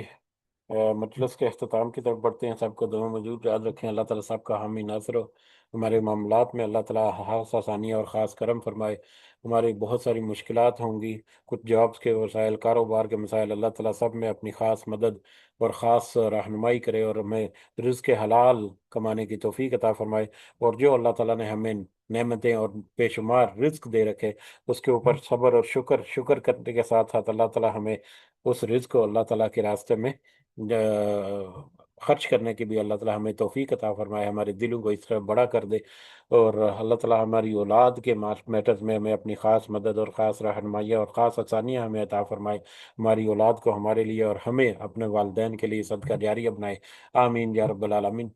مجلس کے اختتام کی طرف بڑھتے ہیں۔ سب کو دعا موجود یاد رکھیں، اللہ تعالیٰ سب کا حامی ناصر ہو، ہمارے معاملات میں اللہ تعالیٰ خاص آسانی اور خاص کرم فرمائے۔ ہماری بہت ساری مشکلات ہوں گی، کچھ جابس کے مسائل، کاروبار کے مسائل، اللہ تعالیٰ سب میں اپنی خاص مدد اور خاص رہنمائی کرے، اور ہمیں رزق حلال کمانے کی توفیق عطا فرمائے، اور جو اللہ تعالیٰ نے ہمیں نعمتیں اور بے شمار رزق دے رکھے اس کے اوپر صبر اور شکر کرنے کے ساتھ ساتھ اللہ تعالیٰ ہمیں اس رزق کو اللہ تعالیٰ کے راستے میں خرچ کرنے کی بھی اللہ تعالیٰ ہمیں توفیق عطا فرمائے، ہمارے دلوں کو اس طرح بڑا کر دے، اور اللہ تعالیٰ ہماری اولاد کے میٹرز میں ہمیں اپنی خاص مدد اور خاص رہنمائیاں اور خاص آسانیاں ہمیں عطا فرمائے، ہماری اولاد کو ہمارے لیے اور ہمیں اپنے والدین کے لیے صدقہ جاریہ بنائے۔ آمین یا رب العالمین۔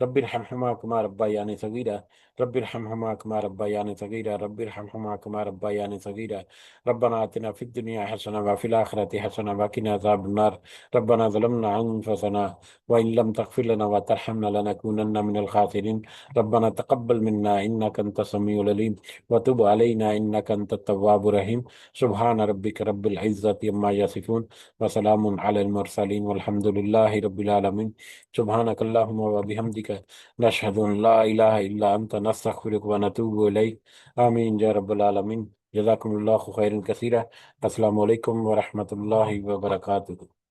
رب ارحمہما کما ربیانی صغیرا، رب ارحمہما کما ربیانی صغیرا، رب ارحمہما کما ربیانی صغیرا، ربنا آتنا فی الدنیا حسنہ وفی الآخرۃ حسنہ وقنا عذاب النار، ربنا ظلمنا انفسنا وإن لم تغفر لنا وترحمنا لنكونن من الخاسرين، ربنا تقبل منا إنك أنت السميع العليم وتب علينا إنك أنت التواب الرحيم، سبحان ربك رب العزة عما يصفون وسلام على المرسلين والحمد لله رب العالمين، سبحانك اللهم وبحمدك نشهد أن لا إله إلا أنت نستغفرك ونتوب إليك، آمين يا رب العالمين۔ جزاکم اللہ خیر کثیرہ۔ السلام علیکم ورحمۃ اللہ وبرکاتہ۔